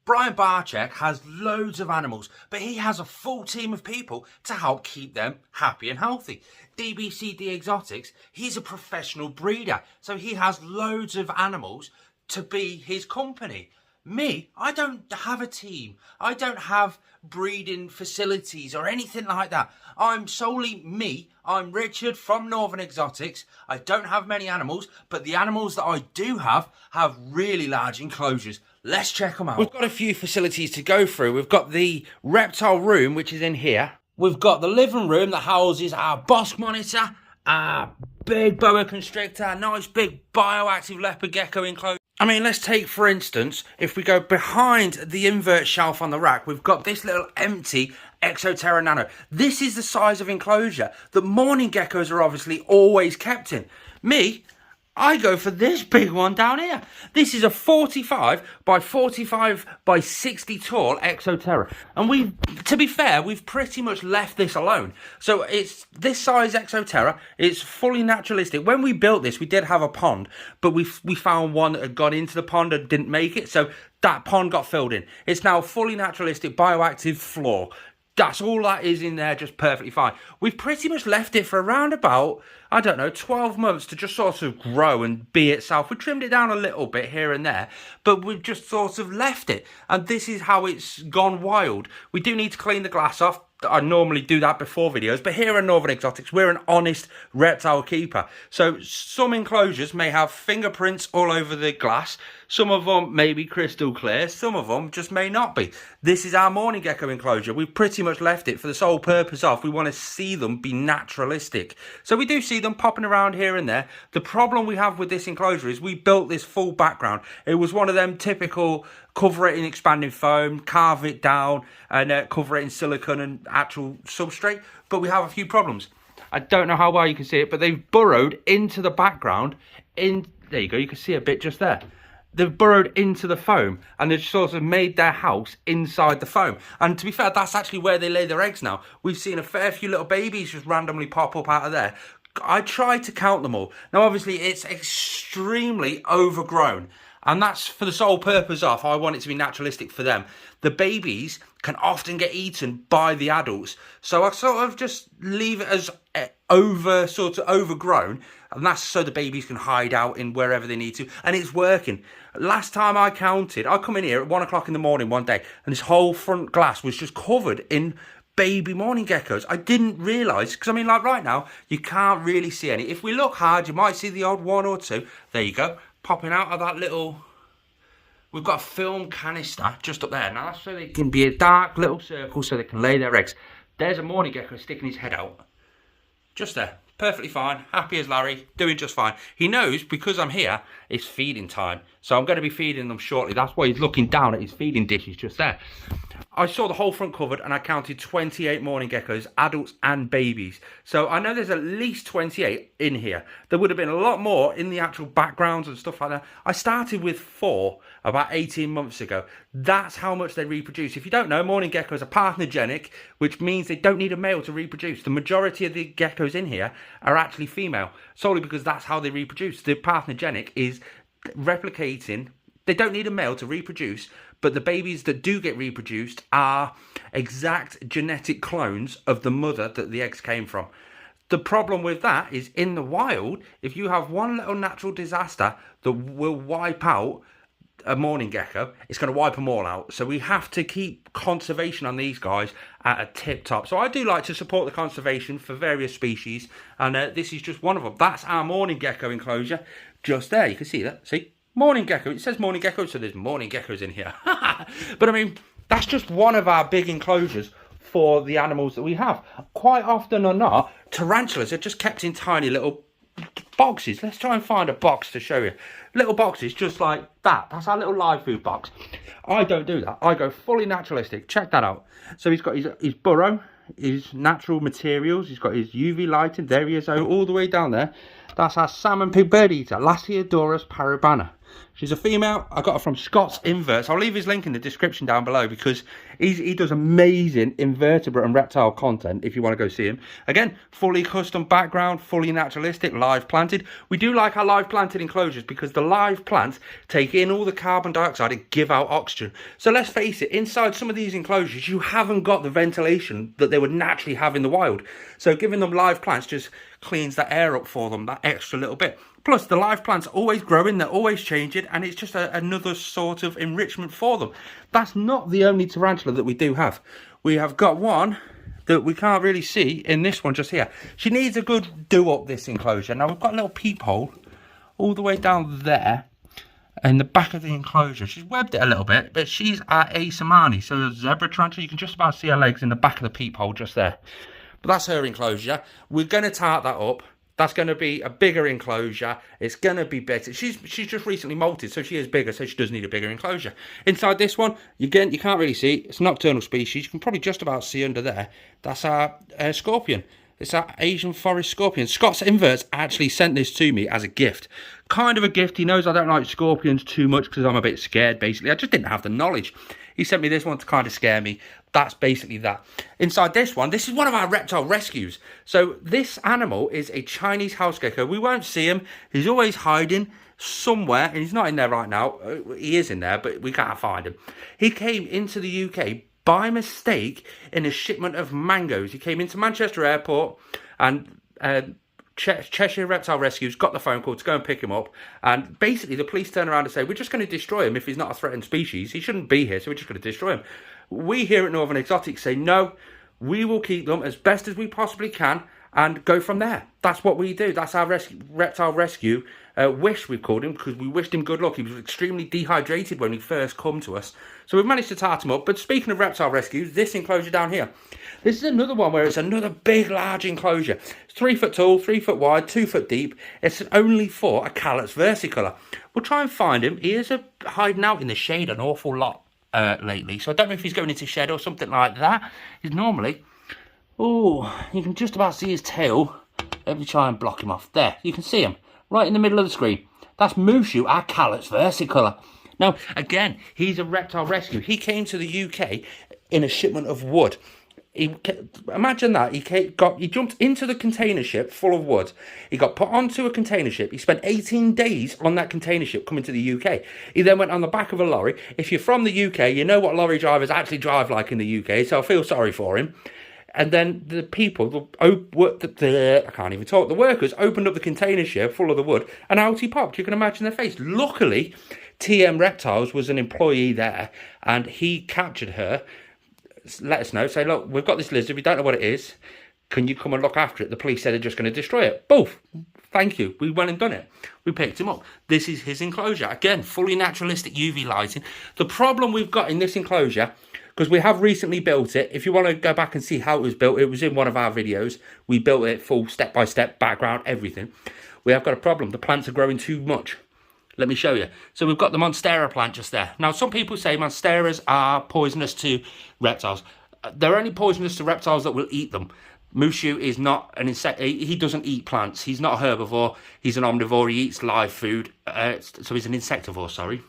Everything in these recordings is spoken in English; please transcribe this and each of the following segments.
Brian Barczyk has loads of animals, but he has a full team of people to help keep them happy and healthy. DBCD Exotics, he's a professional breeder, so he has loads of animals to be his company. Me, I don't have a team. I don't have breeding facilities or anything like that. I'm solely me. I'm Richard from Northern Exotics. I don't have many animals, but the animals that I do have really large enclosures. Let's check them out. We've got a few facilities to go through. We've got the reptile room, which is in here. We've got the living room that houses our Bosc monitor, our big boa constrictor, nice big bioactive leopard gecko enclosure. I mean, let's take, for instance, if we go behind the invert shelf on the rack, we've got this little empty Exoterra Nano. This is the size of enclosure that mourning geckos are obviously always kept in. Me, I go for this big one down here. This is a 45 by 45 by 60 tall Exoterra. And to be fair, we've pretty much left this alone. So it's this size Exoterra. It's fully naturalistic. When we built this, we did have a pond, but we found one that had gone into the pond and didn't make it. So that pond got filled in. It's now fully naturalistic, bioactive floor. That's all that is in there, just perfectly fine. We've pretty much left it for around about, I don't know, 12 months to just sort of grow and be itself. We trimmed it down a little bit here and there, but we've just sort of left it. And this is how it's gone wild. We do need to clean the glass off. I normally do that before videos, but here at Northern Exotics, we're an honest reptile keeper. So some enclosures may have fingerprints all over the glass. Some of them may be crystal clear. Some of them just may not be. This is our mourning gecko enclosure. We've pretty much left it for the sole purpose of we want to see them be naturalistic. So we do see them popping around here and there. The problem we have with this enclosure is we built this full background. It was one of them typical cover it in expanding foam, carve it down, and cover it in silicone and actual substrate. But we have a few problems. I don't know how well you can see it, but they've burrowed into the background. There you go, you can see a bit just there. They've burrowed into the foam and they've sort of made their house inside the foam. And to be fair, that's actually where they lay their eggs now. We've seen a fair few little babies just randomly pop up out of there. I tried to count them all. Now, obviously, it's extremely overgrown. And that's for the sole purpose of, I want it to be naturalistic for them. The babies can often get eaten by the adults. So I sort of just leave it as overgrown. And that's so the babies can hide out in wherever they need to. And it's working. Last time I counted, I come in here at 1 o'clock in the morning one day, and this whole front glass was just covered in baby mourning geckos. I didn't realise, because I mean, like right now, you can't really see any. If we look hard, you might see the odd one or two. There you go. Popping out of that little, we've got a film canister just up there. Now that's so they can be a dark little circle so they can lay their eggs. There's a mourning gecko sticking his head out. Just there. Perfectly fine. Happy as Larry. Doing just fine. He knows because I'm here, it's feeding time. So I'm going to be feeding them shortly. That's why he's looking down at his feeding dishes just there. I saw the whole front covered and I counted 28 mourning geckos, adults and babies. So I know there's at least 28 in here. There would have been a lot more in the actual backgrounds and stuff like that. I started with 4 about 18 months ago. That's how much they reproduce. If you don't know, mourning geckos are parthenogenic, which means they don't need a male to reproduce. The majority of the geckos in here are actually female, solely because that's how they reproduce. The parthenogenic is replicating. They don't need a male to reproduce, but the babies that do get reproduced are exact genetic clones of the mother that the eggs came from. The problem with that is in the wild, if you have one little natural disaster that will wipe out a mourning gecko, it's going to wipe them all out. So we have to keep conservation on these guys at a tip top. So I do like to support the conservation for various species, and this is just one of them. That's our mourning gecko enclosure just there. You can see that. See? Mourning gecko. It says mourning gecko, so there's mourning geckos in here. But I mean, that's just one of our big enclosures for the animals that we have. Quite often or not, tarantulas are just kept in tiny little boxes. Let's try and find a box to show you. Little boxes just like that. That's our little live food box. I don't do that. I go fully naturalistic. Check that out. So he's got his burrow, his natural materials. He's got his UV lighting. There he is, all the way down there. That's our salmon pig bird eater, Lasiodorus parabana. She's a female. I got her from Scott's Inverts. I'll leave his link in the description down below because he does amazing invertebrate and reptile content if you want to go see him. Again, fully custom background, fully naturalistic, live planted. We do like our live planted enclosures because the live plants take in all the carbon dioxide and give out oxygen. So let's face it, inside some of these enclosures, you haven't got the ventilation that they would naturally have in the wild. So giving them live plants just cleans that air up for them, that extra little bit. Plus, the live plants are always growing, they're always changing, and it's just another sort of enrichment for them. That's not the only tarantula that we do have. We have got one that we can't really see in this one just here. She needs a good do-up, this enclosure. Now, we've got a little peephole all the way down there in the back of the enclosure. She's webbed it a little bit, but she's a savannah, so a zebra tarantula. You can just about see her legs in the back of the peephole just there. But that's her enclosure. We're going to tart that up. That's going to be a bigger enclosure. It's going to be better. She's just recently molted, so she is bigger, so she does need a bigger enclosure. Inside this one, again, you can't really see. It's a nocturnal species. You can probably just about see under there. That's our scorpion. It's our Asian forest scorpion. Scott's Inverts actually sent this to me as a gift. Kind of a gift. He knows I don't like scorpions too much because I'm a bit scared, basically. I just didn't have the knowledge. He sent me this one to kind of scare me. That's basically that. Inside this one, this is one of our reptile rescues. So this animal is a Chinese house gecko. We won't see him. He's always hiding somewhere, and he's not in there right now. He is in there, but we can't find him. He came into the UK by mistake in a shipment of mangoes. He came into Manchester Airport, and Cheshire Reptile Rescues got the phone call to go and pick him up, and basically the police turn around and say, we're just going to destroy him if he's not a threatened species. He shouldn't be here, so we're just going to destroy him. We here at Northern Exotics say, no, we will keep them as best as we possibly can and go from there. That's what we do. That's our reptile rescue wish, we've called him, because we wished him good luck. He was extremely dehydrated when he first come to us. So we've managed to tart him up. But speaking of reptile rescues, this enclosure down here, this is another one where it's another big, large enclosure. It's 3 foot tall, 3 foot wide, 2 foot deep. It's only for a calotes versicolor. We'll try and find him. He is hiding out in the shade an awful lot lately. So I don't know if he's going into shed or something like that. He's normally... Oh, you can just about see his tail. Let me try and block him off. There, you can see him right in the middle of the screen. That's Mushu, our calotes versicolor. Now, again, he's a reptile rescue. He came to the UK in a shipment of wood. Imagine that. He jumped into the container ship full of wood. He got put onto a container ship. He spent 18 days on that container ship coming to the UK. He then went on the back of a lorry. If you're from the UK, you know what lorry drivers actually drive like in the UK, so I feel sorry for him. And then the people, I can't even talk, the workers opened up the container ship full of the wood, and out he popped. You can imagine their face. Luckily, TM Reptiles was an employee there, and he captured her. Let us know, say, look, we've got this lizard, we don't know what it is. Can you come and look after it? The police said they're just going to destroy it. Boof! Thank you. We went and done it. We picked him up. This is his enclosure. Again, fully naturalistic UV lighting. The problem we've got in this enclosure, because we have recently built it. If you want to go back and see how it was built, it was in one of our videos. We built it full step-by-step, background, everything. We have got a problem. The plants are growing too much. Let me show you. So we've got the Monstera plant just there. Now, some people say Monsteras are poisonous to reptiles. They're only poisonous to reptiles that will eat them. Mushu is not an insect. He doesn't eat plants. He's not a herbivore. He's an omnivore. He eats live food. So he's an insectivore, sorry.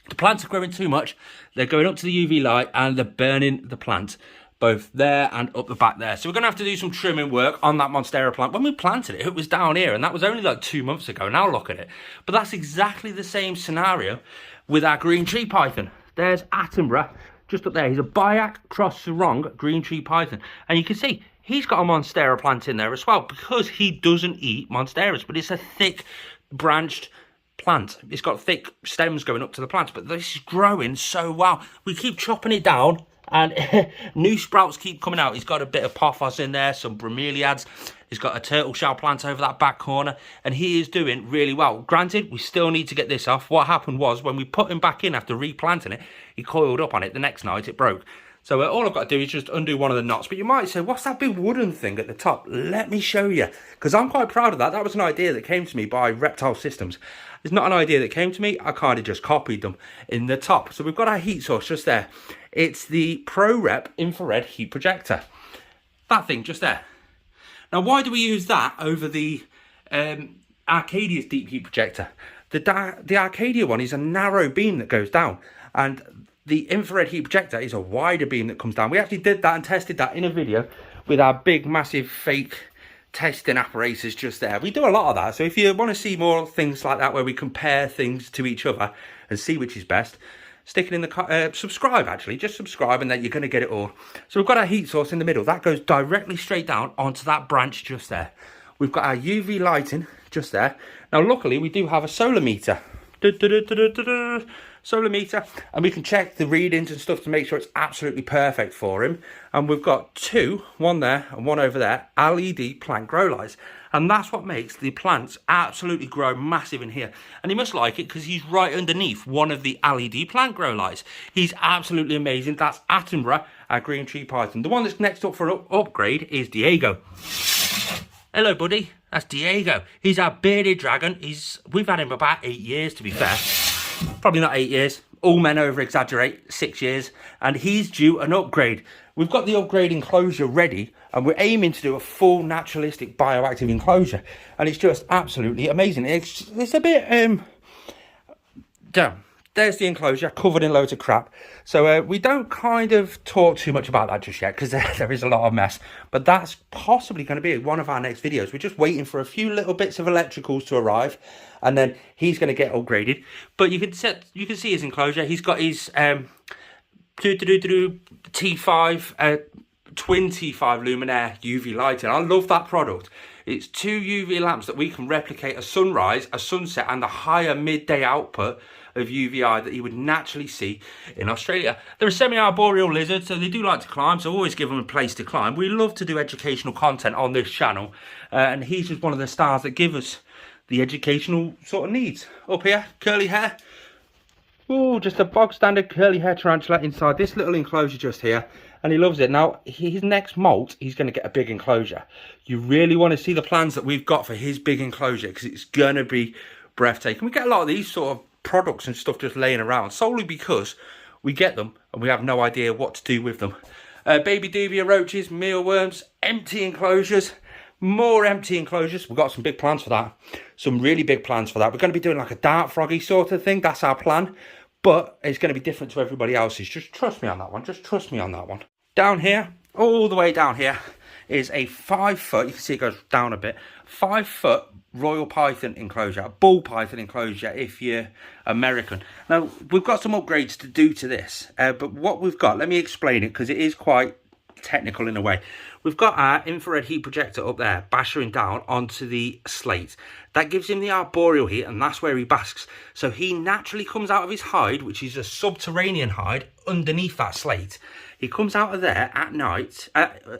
The plants are growing too much. They're going up to the UV light and they're burning the plant, both there and up the back there. So we're going to have to do some trimming work on that Monstera plant. When we planted it, it was down here, and that was only like 2 months ago. Now look at it. But that's exactly the same scenario with our green tree python. There's Attenbourgh just up there. He's a Biac cross sarong green tree python. And you can see he's got a Monstera plant in there as well, because he doesn't eat Monsteras, but it's a thick branched plant. It's got thick stems going up to the plant, but this is growing so well. We keep chopping it down and new sprouts keep coming out. He's got a bit of pothos in there, some bromeliads. He's got a turtle shell plant over that back corner, and he is doing really well. Granted, we still need to get this off. What happened was, when we put him back in after replanting it, he coiled up on it. The next night it broke. So all I've got to do is just undo one of the knots. But you might say, what's that big wooden thing at the top? Let me show you, because I'm quite proud of that. That was an idea that came to me by Reptile Systems. It's not an idea that came to me. I kind of just copied them in the top. So we've got our heat source just there. It's the ProRep infrared heat projector. That thing just there. Now, why do we use that over the Arcadius deep heat projector? The Arcadia one is a narrow beam that goes down, and the infrared heat projector is a wider beam that comes down. We actually did that and tested that in a video with our big, massive fake testing apparatus just there. We do a lot of that, so if you want to see more things like that where we compare things to each other and see which is best, stick it in the subscribe. Actually, just subscribe and then you're going to get it all. So we've got our heat source in the middle that goes directly straight down onto that branch just there. We've got our UV lighting just there. Now luckily we do have a solar meter, solar meter, and we can check the readings and stuff to make sure it's absolutely perfect for him. And we've got two, one there and one over there, LED plant grow lights, and that's what makes the plants absolutely grow massive in here. And he must like it because he's right underneath one of the LED plant grow lights. He's absolutely amazing. That's Attenbourgh, our green tree python. The one that's next up for upgrade is Diego. Hello buddy, that's Diego. He's our bearded dragon. We've had him about 8 years, to be fair. Probably not 8 years. All men over exaggerate, 6 years. And he's due an upgrade. We've got the upgrade enclosure ready, and we're aiming to do a full naturalistic bioactive enclosure. And it's just absolutely amazing. It's a bit, there's the enclosure covered in loads of crap. So we don't kind of talk too much about that just yet because there is a lot of mess. But that's possibly going to be one of our next videos. We're just waiting for a few little bits of electricals to arrive, and then he's going to get upgraded. But you can see his enclosure. He's got his T5 25 luminaire UV lighting. I love that product. It's 2 UV lamps that we can replicate a sunrise, a sunset, and the higher midday output of UVI that you would naturally see in Australia. They're a semi-arboreal lizard, so they do like to climb, so always give them a place to climb. We love to do educational content on this channel, and he's just one of the stars that give us the educational sort of needs. Up here, curly hair. Oh, just a bog standard curly hair tarantula inside this little enclosure just here, and he loves it. Now, his next molt, he's going to get a big enclosure. You really want to see the plans that we've got for his big enclosure because it's going to be breathtaking. We get a lot of these sort of products and stuff just laying around solely because we get them and we have no idea what to do with them. Baby dubia roaches, mealworms, empty enclosures, more empty enclosures. We've got some big plans for that, some really big plans for that. We're going to be doing like a dart froggy sort of thing. That's our plan, but it's going to be different to everybody else's. Just trust me on that one. Just trust me on that one. Down here, all the way down here, is a 5 foot, you can see it goes down a bit, 5 foot royal python enclosure, a bull python enclosure if you're American. Now, we've got some upgrades to do to this, but what we've got, let me explain it because it is quite technical in a way. We've got our infrared heat projector up there bashing down onto the slate. That gives him the arboreal heat, and that's where he basks. So he naturally comes out of his hide, which is a subterranean hide underneath that slate. He comes out of there at night,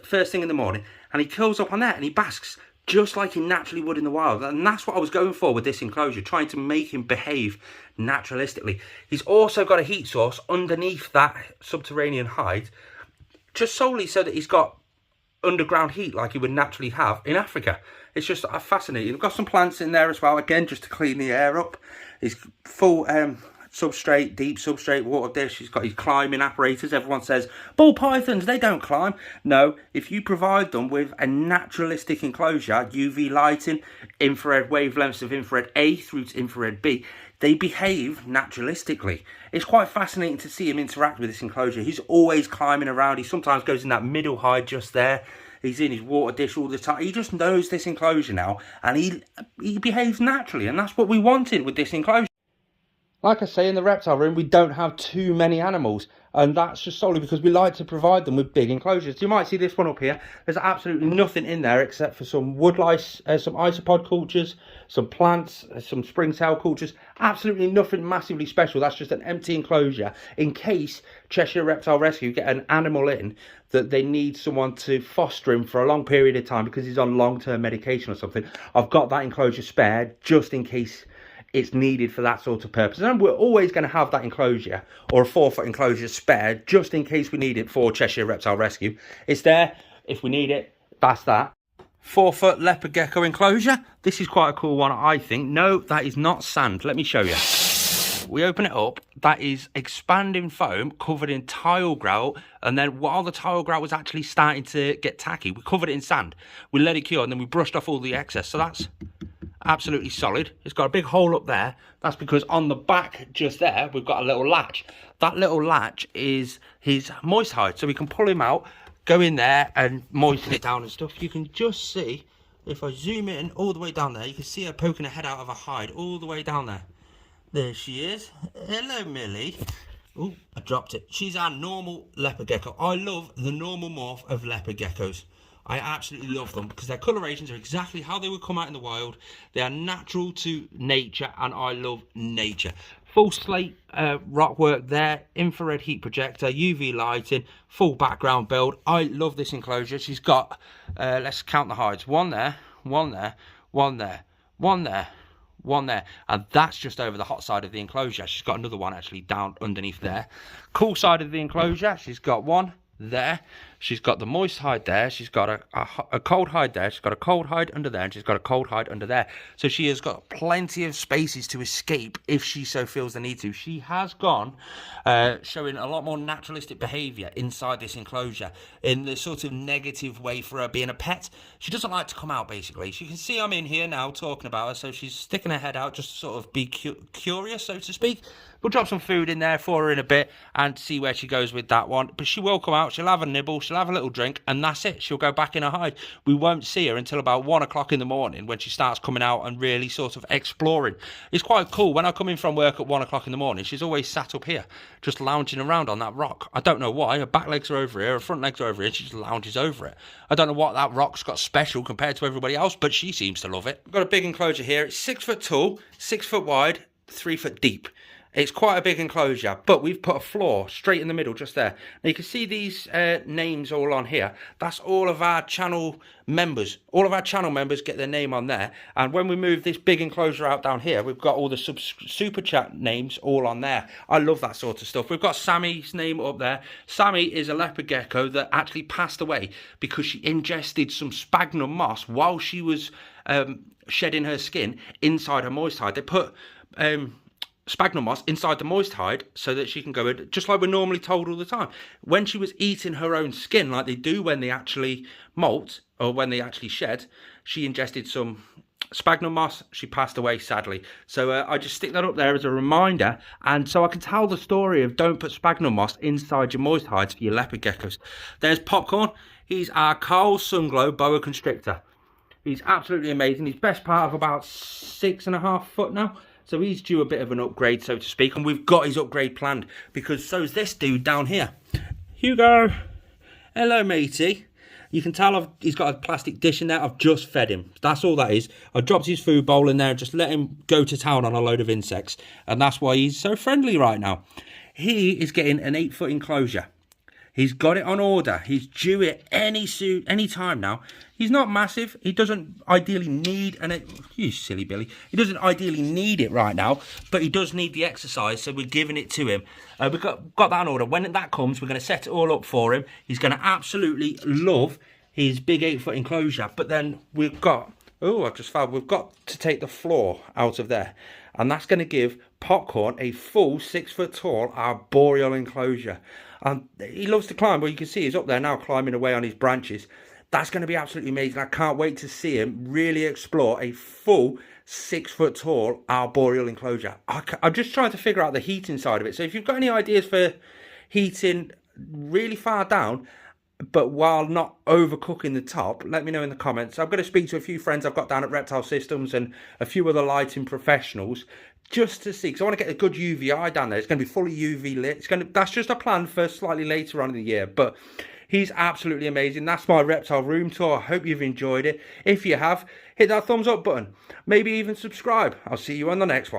first thing in the morning, and he curls up on there and he basks just like he naturally would in the wild. And that's what I was going for with this enclosure, trying to make him behave naturalistically. He's also got a heat source underneath that subterranean hide, just solely so that he's got underground heat like he would naturally have in Africa. It's just fascinating. We've got some plants in there as well, again, just to clean the air up. He's full substrate, deep substrate, water dish. He's got his climbing apparatus. Everyone says, bull pythons, they don't climb. No, if you provide them with a naturalistic enclosure, UV lighting, infrared wavelengths of infrared A through to infrared B, they behave naturalistically. It's quite fascinating to see him interact with this enclosure. He's always climbing around. He sometimes goes in that middle hide just there. He's in his water dish all the time. He just knows this enclosure now, and he behaves naturally, and that's what we wanted with this enclosure. Like I say, in the reptile room, we don't have too many animals, and that's just solely because we like to provide them with big enclosures. You might see this one up here. There's absolutely nothing in there except for some woodlice, some isopod cultures, some plants, some springtail cultures. Absolutely nothing massively special. That's just an empty enclosure in case Cheshire Reptile Rescue get an animal in that they need someone to foster him for a long period of time because he's on long-term medication or something. I've got that enclosure spared just in case it's needed for that sort of purpose. And we're always going to have that enclosure, or a 4 foot enclosure spared, just in case we need it for Cheshire Reptile Rescue. It's there if we need it. That's that. 4 foot leopard gecko enclosure. This is quite a cool one, I think. No, that is not sand. Let me show you. We open it up. That is expanding foam covered in tile grout, and then while the tile grout was actually starting to get tacky, we covered it in sand. We let it cure, and then we brushed off all the excess. So that's absolutely solid. It's got a big hole up there. That's because on the back just there we've got a little latch. That little latch is his moist hide, so we can pull him out, go in there and moisten it down and stuff. You can just see, if I zoom in all the way down there, you can see her poking her head out of her hide all the way down there. There she is. Hello, Millie. Oh, I dropped it. She's our normal leopard gecko. I love the normal morph of leopard geckos. I absolutely love them because their colorations are exactly how they would come out in the wild. They are natural to nature, and I love nature. Full slate rock work there, infrared heat projector, UV lighting, full background build. I love this enclosure. She's got, let's count the hides. One there, one there, one there, one there, one there, and that's just over the hot side of the enclosure. She's got another one actually down underneath there. Cool side of the enclosure, she's got one there, she's got the moist hide there, she's got a cold hide there, she's got a cold hide under there, and she's got a cold hide under there. So she has got plenty of spaces to escape if she so feels the need to. She has gone showing a lot more naturalistic behaviour inside this enclosure in the sort of negative way for her being a pet. She doesn't like to come out, basically. She can see I'm in here now talking about her, so she's sticking her head out just to sort of be curious, so to speak. We'll drop some food in there for her in a bit and see where she goes with that one. But she will come out, she'll have a nibble, she'll have a little drink, and that's it. She'll go back in her hide. We won't see her until about 1 o'clock in the morning when she starts coming out and really sort of exploring. It's quite cool. When I come in from work at 1 o'clock in the morning, she's always sat up here, just lounging around on that rock. I don't know why. Her back legs are over here, her front legs are over here, and she just lounges over it. I don't know what that rock's got special compared to everybody else, but she seems to love it. We've got a big enclosure here. It's 6 foot tall, 6 foot wide, 3 foot deep. It's quite a big enclosure, but we've put a floor straight in the middle just there. Now you can see these names all on here. That's all of our channel members. All of our channel members get their name on there. And when we move this big enclosure out down here, we've got all the super chat names all on there. I love that sort of stuff. We've got Sammy's name up there. Sammy is a leopard gecko that actually passed away because she ingested some sphagnum moss while she was shedding her skin inside her moist hide. They put sphagnum moss inside the moist hide so that she can go in, just like we're normally told all the time. When she was eating her own skin, like they do when they actually molt or when they actually shed, she ingested some sphagnum moss. She passed away, sadly. So I just stick that up there as a reminder, and so I can tell the story of don't put sphagnum moss inside your moist hides for your leopard geckos. There's Popcorn. He's our Kahl sunglow boa constrictor. He's absolutely amazing. He's best part of about 6.5 foot now. So he's due a bit of an upgrade, so to speak, and we've got his upgrade planned because so's this dude down here. Hugo, hello matey. You can tell he's got a plastic dish in there. I've just fed him. That's all that is. I dropped his food bowl in there and just let him go to town on a load of insects, and that's why he's so friendly right now. He is getting an 8 foot enclosure. He's got it on order. He's due it any time now. He's not massive. He doesn't ideally need you silly Billy. He doesn't ideally need it right now, but he does need the exercise, so we're giving it to him. We've got that on order. When that comes, we're going to set it all up for him. He's going to absolutely love his big 8 foot enclosure. But then we've got, I just found we've got to take the floor out of there, and that's going to give Popcorn a full 6 foot tall arboreal enclosure. And he loves to climb. Well, you can see he's up there now climbing away on his branches. That's going to be absolutely amazing. I can't wait to see him really explore a full 6 foot tall arboreal enclosure. I'm just trying to figure out the heating side of it. So if you've got any ideas for heating really far down, but while not overcooking the top, let me know in the comments. I'm going to speak to a few friends I've got down at Reptile Systems and a few other lighting professionals just to see, because I want to get a good UV eye down there. It's going to be fully UV lit. That's just a plan for slightly later on in the year, but he's absolutely amazing. That's my reptile room tour. I hope you've enjoyed it. If you have, hit that thumbs up button. Maybe even subscribe. I'll see you on the next one.